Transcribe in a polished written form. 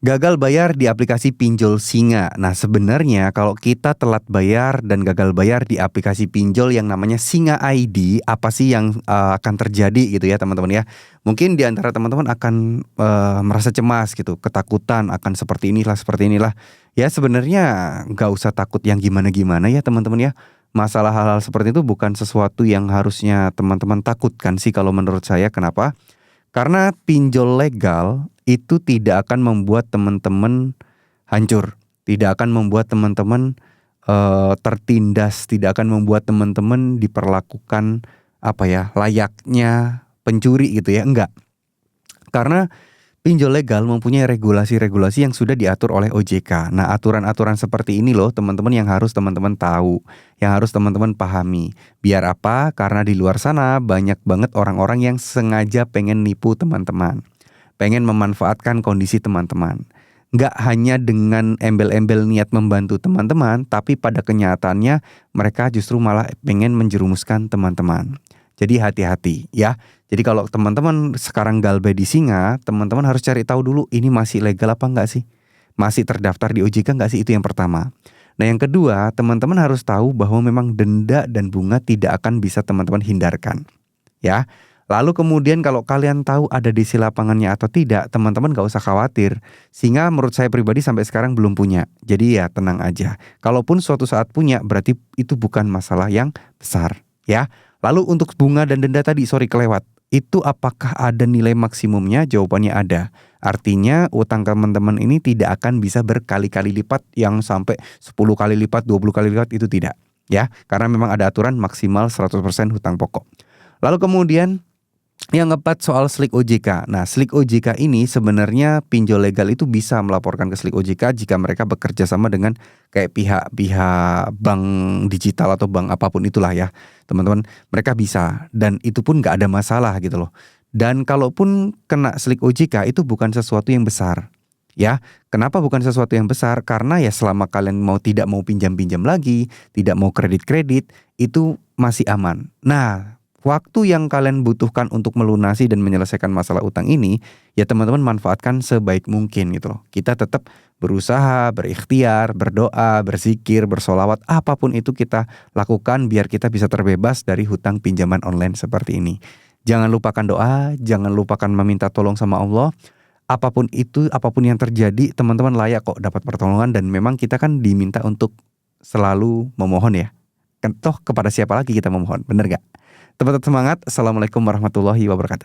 Gagal bayar di aplikasi pinjol Singa. Nah, sebenarnya kalau kita telat bayar dan gagal bayar di aplikasi pinjol yang namanya Singa ID, apa sih yang akan terjadi gitu ya teman-teman ya. Mungkin di antara teman-teman akan merasa cemas gitu, ketakutan akan seperti inilah, seperti inilah. Ya sebenarnya nggak usah takut yang gimana-gimana ya teman-teman ya. Masalah hal-hal seperti itu bukan sesuatu yang harusnya teman-teman takutkan sih kalau menurut saya. Kenapa? Karena pinjol legal itu tidak akan membuat teman-teman hancur, tidak akan membuat teman-teman tertindas, tidak akan membuat teman-teman diperlakukan apa ya, layaknya pencuri gitu ya, enggak. Karena pinjol legal mempunyai regulasi-regulasi yang sudah diatur oleh OJK. Nah, aturan-aturan seperti ini loh teman-teman yang harus teman-teman tahu, yang harus teman-teman pahami. Biar apa? Karena di luar sana banyak banget orang-orang yang sengaja pengen nipu teman-teman, pengen memanfaatkan kondisi teman-teman. Nggak hanya dengan embel-embel niat membantu teman-teman, tapi pada kenyataannya mereka justru malah pengen menjerumuskan teman-teman. Jadi hati-hati ya. Jadi kalau teman-teman sekarang galbay di Singa, teman-teman harus cari tahu dulu ini masih legal apa enggak sih? Masih terdaftar di OJK enggak sih? Itu yang pertama. Nah yang kedua, teman-teman harus tahu bahwa memang denda dan bunga tidak akan bisa teman-teman hindarkan. Ya. Lalu kemudian kalau kalian tahu ada DC lapangannya atau tidak, teman-teman gak usah khawatir. Singa menurut saya pribadi sampai sekarang belum punya. Jadi ya tenang aja. Kalaupun suatu saat punya, berarti itu bukan masalah yang besar. Ya. Lalu untuk bunga dan denda tadi, sorry kelewat. Itu apakah ada nilai maksimumnya? Jawabannya ada. Artinya utang teman-teman ini tidak akan bisa berkali-kali lipat yang sampai 10 kali lipat, 20 kali lipat, itu tidak. Ya, karena memang ada aturan maksimal 100% hutang pokok. Lalu kemudian yang keempat soal slik OJK. Nah, slik OJK ini sebenarnya pinjol legal itu bisa melaporkan ke slik OJK jika mereka bekerja sama dengan kayak pihak bank digital atau bank apapun itulah ya. Teman-teman, mereka bisa dan itu pun nggak ada masalah gitu loh. Dan kalaupun kena slik OJK itu bukan sesuatu yang besar. Ya, kenapa bukan sesuatu yang besar? Karena ya selama kalian tidak mau pinjam-pinjam lagi, tidak mau kredit-kredit, itu masih aman. Nah, waktu yang kalian butuhkan untuk melunasi dan menyelesaikan masalah utang ini, ya teman-teman manfaatkan sebaik mungkin gitu loh. Kita tetap berusaha, berikhtiar, berdoa, berzikir, bersolawat, apapun itu kita lakukan biar kita bisa terbebas dari hutang pinjaman online seperti ini. Jangan lupakan doa, jangan lupakan meminta tolong sama Allah. Apapun itu, apapun yang terjadi, teman-teman layak kok dapat pertolongan dan memang kita kan diminta untuk selalu memohon ya. Kan toh kepada siapa lagi kita memohon, bener gak? Tetap semangat. Assalamualaikum warahmatullahi wabarakatuh.